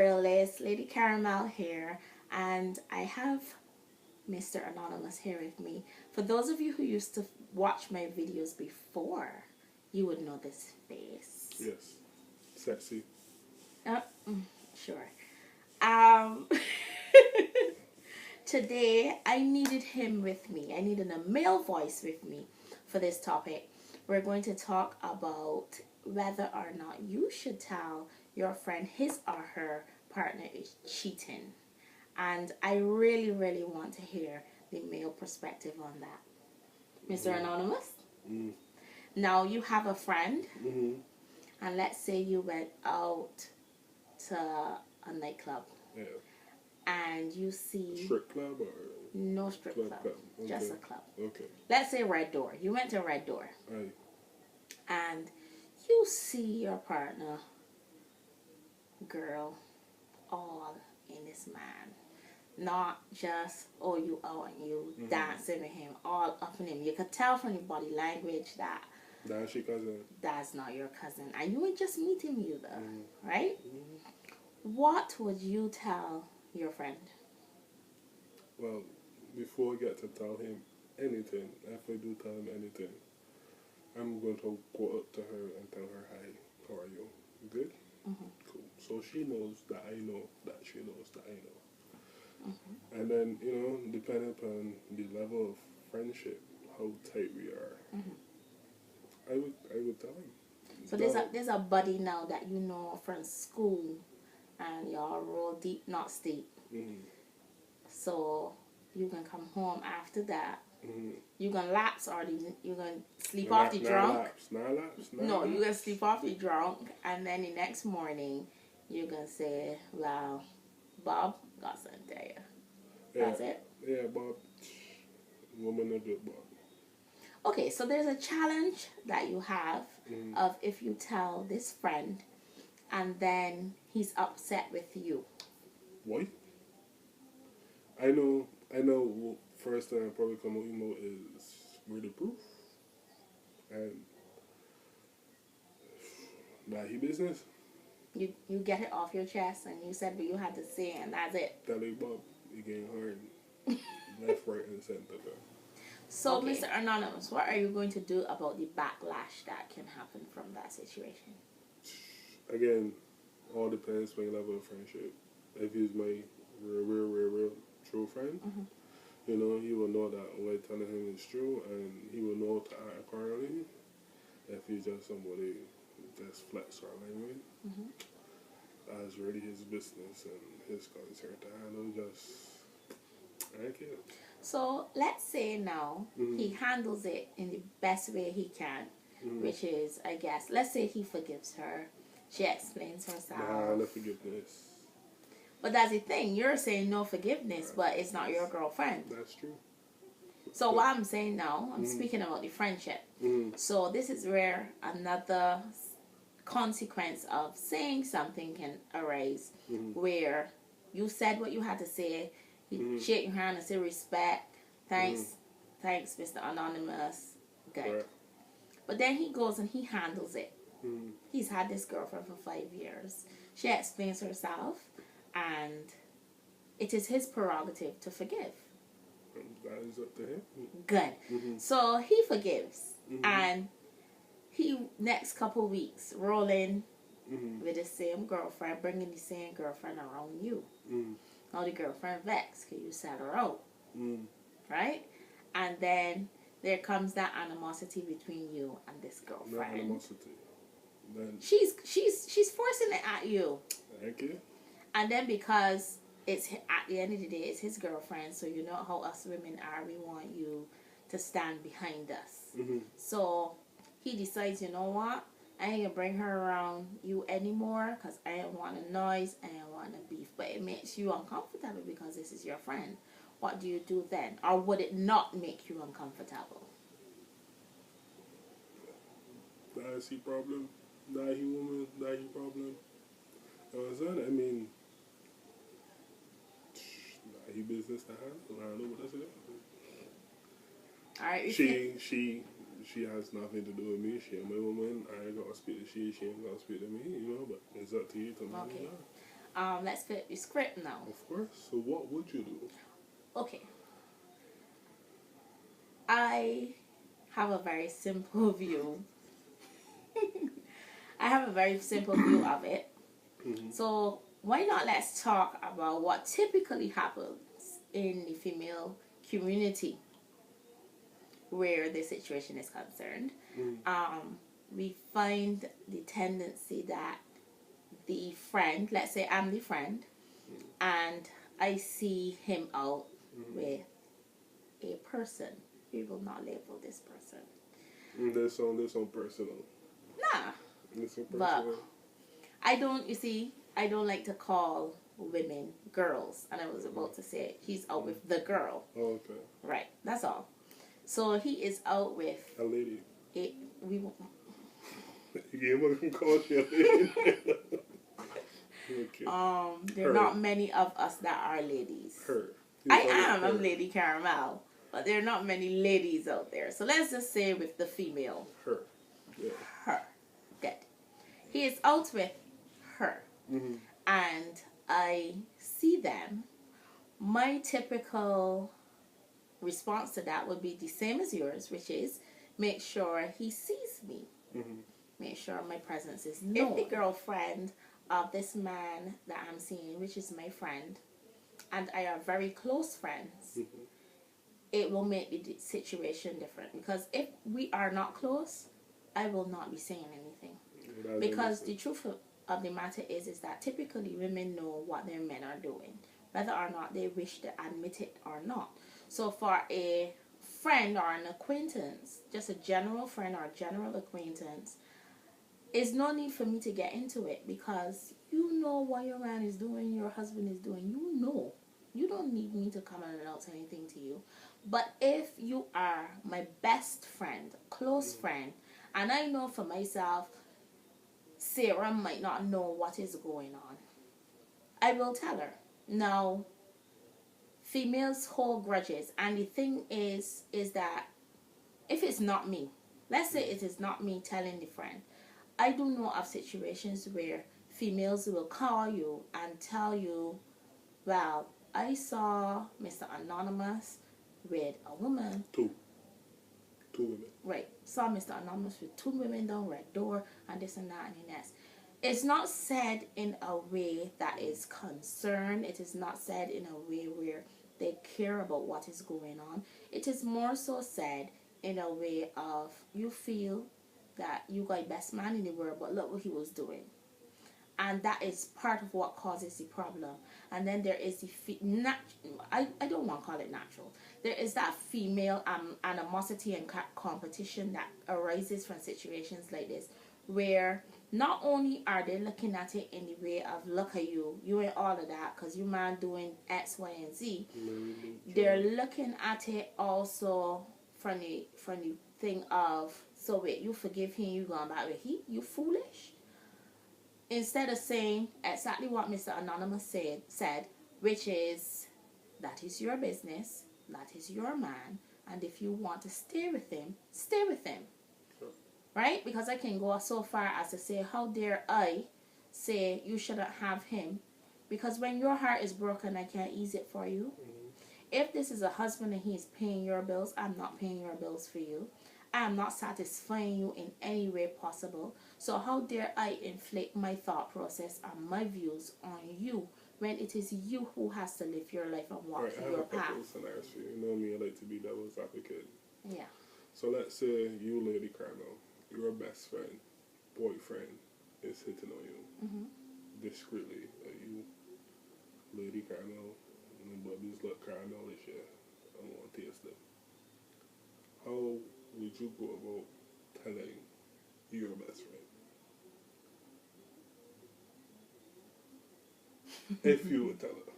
Realist, Lady Caramel here, and I have Mr. Anonymous here with me. For those of you who used to watch my videos before, you would know this face. Yes. Sexy. Uh, sure. Um, Today, I needed him with me. I needed a male voice with me for this topic. We're going to talk about whether or not you should tell your friend his or her partner is cheating. And I really, really want to hear the male perspective on that. Mr. Anonymous? Mm. Now, you have a friend, Mm-hmm. and let's say you went out to a nightclub. Yeah. And you see... Strip club or? No strip club. Okay. Just a club. Okay. Let's say Red Door. You went to Red Door. Aye. And you see your partner, girl, all in this man. Not just, oh, you out and you dancing with him, all up in him. You could tell from your body language that That's your cousin. that's not your cousin. And you ain't just meeting you though, right? What would you tell your friend? Well, before I get to tell him anything, if I do tell him anything, I'm going to go up to her and tell her, hi, how are you? You good? Cool. So she knows that I know that she knows that I know. And then, depending upon the level of friendship, how tight we are, I would tell him. So there's a buddy now that you know from school, and y'all roll deep, not steep. So you can come home after that. You gonna lapse or you gonna sleep off the drunk? No, you gonna sleep off the drunk, and then the next morning you gonna say, "Well, Bob got something to tell you." That's it. Yeah, Bob. Woman are good, Bob. Okay, so there's a challenge that you have of if you tell this friend, and then he's upset with you. What? I know. First thing I probably come out emo is where the proof, and that he business. You get it off your chest, and you said what you had to say, and that's it. Tell him, Bob, you getting hard, left, right, and center. So, Okay. Mr. Anonymous, what are you going to do about the backlash that can happen from that situation? Again, all depends on your level of friendship. If he's my real true friend, he will know that what I'm telling him is true, and he will know to act accordingly. If he's just somebody who just flex our language, that's really his business and his concern to handle. I don't care. So, let's say now he handles it in the best way he can, which is, I guess, let's say he forgives her. She explains herself. Nah, no forgiveness. But that's the thing. You're saying no forgiveness, but it's not your girlfriend. That's true. So what I'm saying now, I'm speaking about the friendship. So this is where another consequence of saying something can arise, where you said what you had to say, you shake your hand and say respect, thanks, Mr. Anonymous, good. Right. But then he goes and he handles it. He's had this girlfriend for 5 years. She explains herself, and it is his prerogative to forgive. That is up to him. Good. So he forgives, and he next couple weeks rolling with the same girlfriend, bringing the same girlfriend around you. Now the girlfriend vexed because you sat her out, right? And then there comes that animosity between you and this girlfriend. Not animosity. Then She's forcing it at you. thank you. And then because it's at the end of the day, it's his girlfriend, so you know how us women are. We want you to stand behind us. So he decides, you know what? I ain't gonna bring her around you anymore because I don't want a noise, I don't want a beef. But it makes you uncomfortable because this is your friend. What do you do then? Or would it not make you uncomfortable? That's the problem. That he woman, that he problem. You know what I'm saying? I mean, that he business to handle. I don't know what that's it. Alright. She has nothing to do with me. She my woman. I ain't gotta speak to she ain't gotta speak to me, but it's up to you to know. Okay. let's flip the script now. Of course. So what would you do? Okay. I have a very simple view. I have a very simple view of it. Mm-hmm. So why not let's talk about what typically happens in the female community where the situation is concerned. Mm-hmm. We find the tendency that the friend, let's say I'm the friend, and I see him out with a person. We will not label this person. This on personal. Nah. This on But personal. I don't like to call women girls. And I was about to say, he's out with the girl. Oh, okay. Right. That's all. So he is out with A lady. You can call she a lady. Okay. There are not many of us that are ladies. Her. I'm Lady Caramel. But there are not many ladies out there. So let's just say with the female. Her. Yeah. Her. Good. He is out with her. Mm-hmm. And I see them. My typical response to that would be the same as yours, which is make sure he sees me. Mm-hmm. Make sure my presence is known. If the girlfriend of this man that I'm seeing, which is my friend, and I are very close friends, Mm-hmm. it will make the situation different. Because if we are not close, I will not be saying anything. Because the truth of the matter is that typically women know what their men are doing, whether or not they wish to admit it or not. So for a friend or an acquaintance, just a general friend or a general acquaintance, there's no need for me to get into it because you know what your man is doing, your husband is doing. You know. You don't need me to come and announce anything to you. But if you are my best friend, close friend, and I know for myself, Sarah might not know what is going on, I will tell her. Now, females hold grudges, and the thing is that if it's not me, let's say it is not me telling the friend, I do know of situations where females will call you and tell you, well, I saw Mr. Anonymous with a woman. Two women. Right. Saw Mr. Anonymous with 2 women down red door and this and that and the next. It's not said in a way that is concerned. It is not said in a way where they care about what is going on. It is more so said in a way of you feel that you got best man in the world, but look what he was doing. And that is part of what causes the problem. And then there is the I don't want to call it natural. There is that female animosity and competition that arises from situations like this, where not only are they looking at it in the way of look at you ain't all of that because you man doing X, Y, and Z. They're looking at it also from the thing of, so wait, you forgive him, you going back with he? You foolish? Instead of saying exactly what Mr. Anonymous said, which is, that is your business, that is your man, and if you want to stay with him, stay with him. Sure. Right? Because I can go so far as to say, how dare I say you shouldn't have him? Because when your heart is broken, I can't ease it for you. Mm-hmm. If this is a husband and he's paying your bills, I'm not paying your bills for you. I am not satisfying you in any way possible. So how dare I inflict my thought process and my views on you when it is you who has to live your life and walk through your path? I have a couple of scenarios for you. You know me, I like to be devil's advocate. Yeah. So let's say you, Lady Carmel, your best friend, boyfriend, is hitting on you discreetly. You, Lady Carmel, nobody's look caramelish here. I want to taste them. How would you go about telling your best friend? If you would tell her.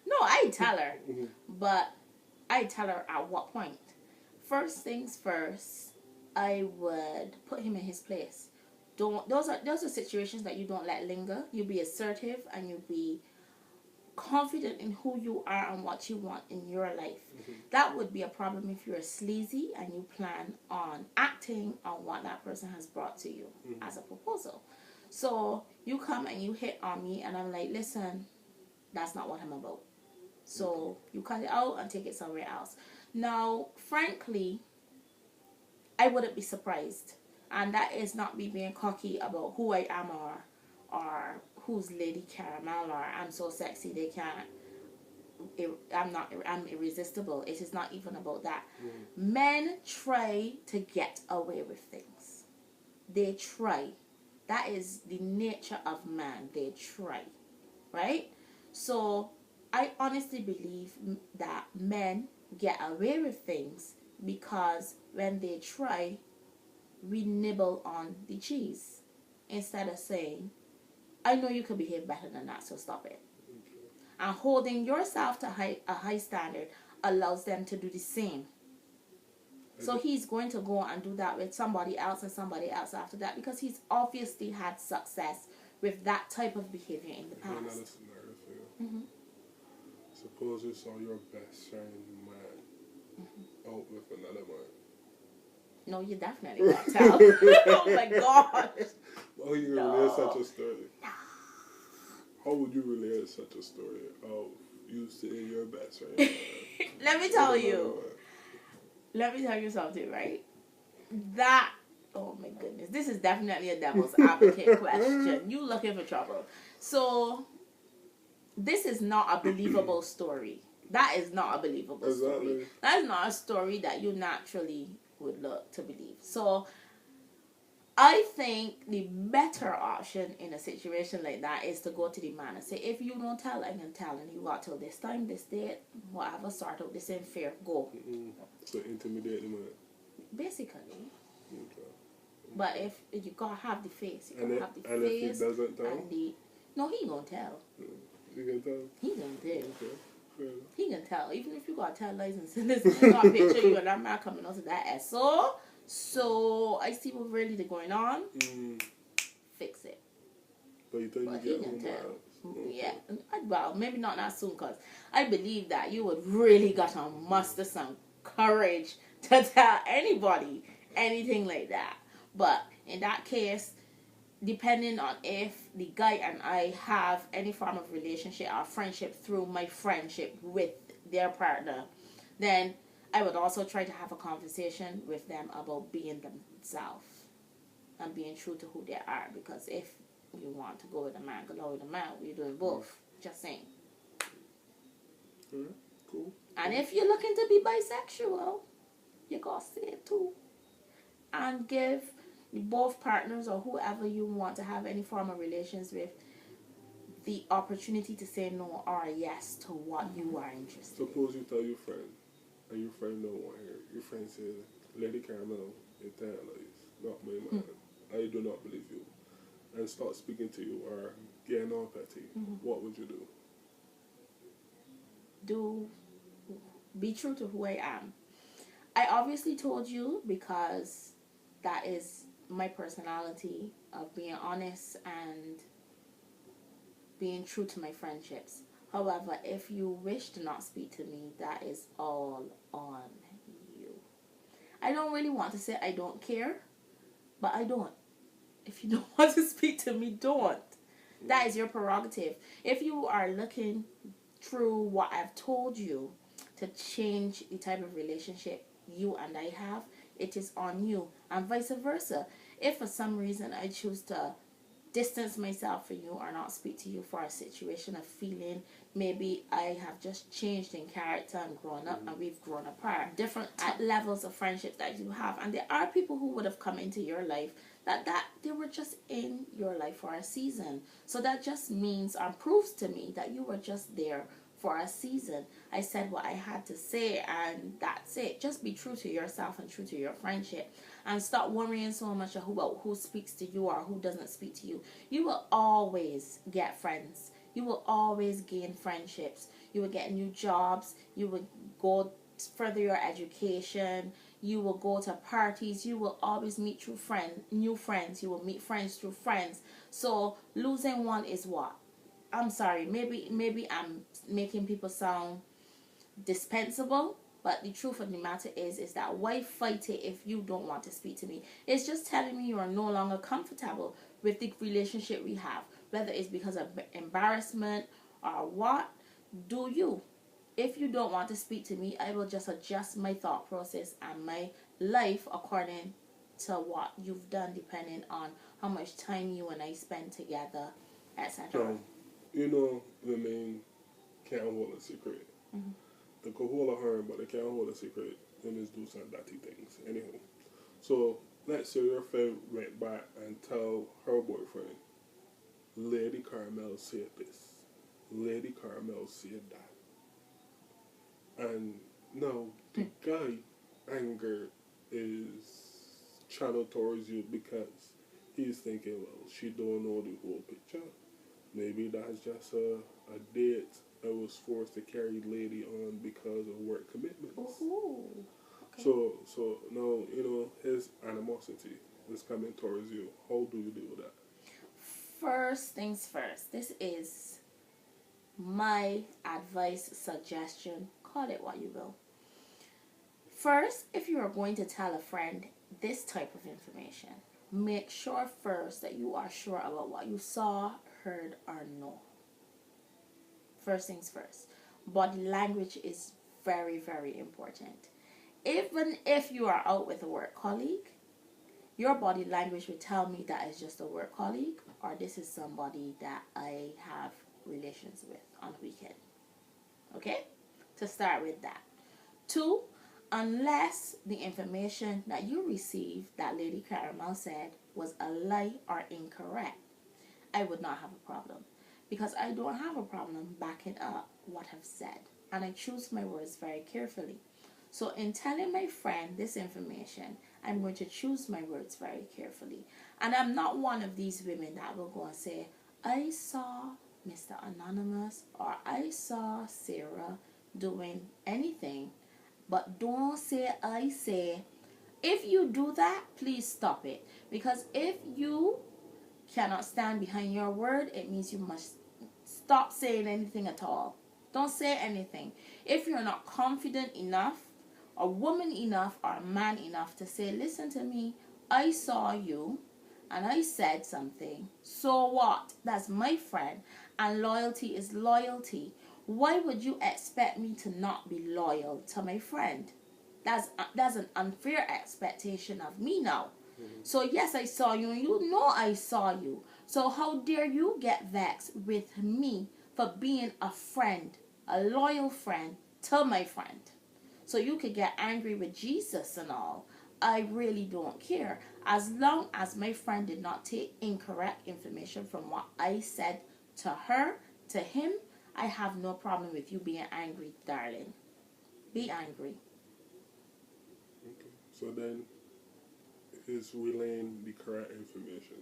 No, I tell her. But I tell her at what point. First things first, I would put him in his place. Those are situations that you don't let linger. You be assertive and you be confident in who you are and what you want in your life. That would be a problem if you're sleazy and you plan on acting on what that person has brought to you as a proposal. So you come and you hit on me, and I'm like, listen, that's not what I'm about. So you cut it out and take it somewhere else. Now, frankly, I wouldn't be surprised, and that is not me being cocky about who I am, or who's Lady Caramel, or I'm so sexy they can't. I'm irresistible. It is not even about that. Men try to get away with things. They try. That is the nature of man. They try, right? So I honestly believe that men get away with things because when they try, we nibble on the cheese instead of saying, I know you can behave better than that, so stop it. And holding yourself to a high standard allows them to do the same. So he's going to go and do that with somebody else and somebody else after that, because he's obviously had success with that type of behavior in the past. Another scenario for you. Suppose you saw your best friend man out with another man. No, you definitely won't tell. Oh my God. How would you relate such a story? How would you relate such a story of you seeing your best friend? Let me tell you. Let me tell you something, right? That, oh my goodness, this is definitely a devil's advocate question. You looking for trouble. So, this is not a believable story. That is not a believable story. That is not a story that you naturally would look to believe. So, I think the better option in a situation like that is to go to the man and say, if you don't tell, I can tell, and you got till this time, this date, whatever, sort out this ain't fair, go. So intimidate the man. Basically. Okay. But if you gotta have the face, you gotta have the and face. If he doesn't tell? No, he gonna tell. He gonna tell? He gonna tell. Okay. He gonna tell. Even if you gotta tell lies and say, listen, you got a picture you and that man coming out of that ass. So I see what's really going on. Fix it. But you think but you he get can home tell. okay. Yeah. Well, maybe not that soon, because I believe that you would really gotta muster some courage to tell anybody anything like that. But in that case, depending on if the guy and I have any form of relationship or friendship through my friendship with their partner, then I would also try to have a conversation with them about being themselves and being true to who they are. Because if you want to go with a man, go with a man. We're doing both. Just saying. Cool. And if you're looking to be bisexual, you gotta say it too. And give both partners or whoever you want to have any form of relations with the opportunity to say no or yes to what you are interested in. Suppose you tell your friend, and your friend don't want her. Your friend says, Lady Caramel, you tell lies, not my man. I do not believe you. And start speaking to you or getting all petty. What would you do? Be true to who I am. I obviously told you because that is my personality of being honest and being true to my friendships. However, if you wish to not speak to me, that is all on you. I don't really want to say I don't care, but I don't. If you don't want to speak to me, don't. That is your prerogative. If you are looking through what I've told you to change the type of relationship you and I have, it is on you, and vice versa. If for some reason I choose to distance myself from you or not speak to you for a situation of feeling maybe I have just changed in character and grown up and we've grown apart, different levels of friendship that you have, and there are people who would have come into your life that they were just in your life for a season. So that just means or proves to me that you were just there for a season. I said what I had to say, and that's it. Just be true to yourself and true to your friendship, and stop worrying so much about who speaks to you or who doesn't speak to you. You will always get friends. You will always gain friendships. You will get new jobs. You will go further your education. You will go to parties. You will always meet new friends. You will meet friends through friends. So losing one is what? I'm sorry, maybe I'm making people sound dispensable, but the truth of the matter is that why fight it if you don't want to speak to me? It's just telling me you are no longer comfortable with the relationship we have, whether it's because of embarrassment or what. Do you? If you don't want to speak to me, I will just adjust my thought process and my life according to what you've done, depending on how much time you and I spend together, etc. So, you know, women can't hold a secret. Mm-hmm. They could hold a harm, but they can't hold a secret. Women do some dirty things. Anyhow, so let's say your friend went back and tell her boyfriend, Lady Carmel said this, Lady Carmel said that. And now the guy anger is channeled towards you because he's thinking, well, she don't know the whole picture. Maybe that's just a date that was forced to carry lady on because of work commitments. Ooh, okay. So now, you know, his animosity is coming towards you. How do you deal with that? First things first, this is my advice, suggestion, call it what you will. First, if you are going to tell a friend this type of information, make sure first that you are sure about what you saw, heard, or know. First things first. Body language is very, very important. Even if you are out with a work colleague, your body language will tell me that it's just a work colleague or this is somebody that I have relations with on the weekend. Okay? To start with that. 2, unless the information that you received that Lady Caramel said was a lie or incorrect, I would not have a problem. Because I don't have a problem backing up what I've said. And I choose my words very carefully. So in telling my friend this information, I'm going to choose my words very carefully. And I'm not one of these women that will go and say, I saw Mr. Anonymous or I saw Sarah doing anything. But don't say I say. If you do that, please stop it. Because if you cannot stand behind your word, it means you must stop saying anything at all. Don't say anything. If you're not confident enough, a woman enough, or a man enough to say, listen to me, I saw you and I said something, so what? That's my friend, and loyalty is loyalty. Why would you expect me to not be loyal to my friend? That's an unfair expectation of me now. So yes, I saw you, and you know I saw you. So how dare you get vexed with me for being a friend, a loyal friend to my friend? So you could get angry with Jesus and all. I really don't care. As long as my friend did not take incorrect information from what I said to her, to him, I have no problem with you being angry, darling. Be angry. Okay. So then, is relaying the correct information?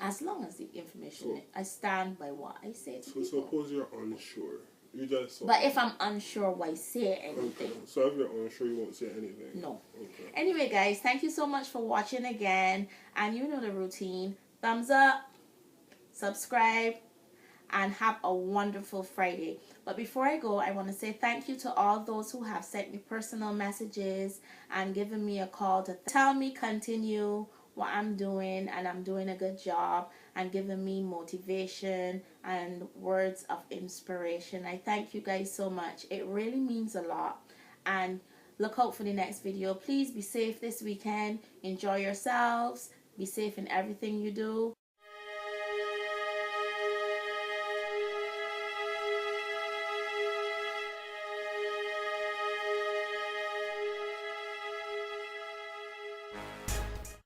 As long as the information, I stand by what I say to So people. suppose you're unsure. You just saw. But if I'm unsure, why say anything? Okay. So if you're unsure, you won't say anything. No. Okay. Anyway, guys, thank you so much for watching again. And you know the routine. Thumbs up, subscribe, and have a wonderful Friday. But before I go, I want to say thank you to all those who have sent me personal messages and given me a call to tell me continue what I'm doing and I'm doing a good job, and giving me motivation and words of inspiration. I thank you guys so much. It really means a lot. And look out for the next video. Please be safe this weekend. Enjoy yourselves. Be safe in everything you do.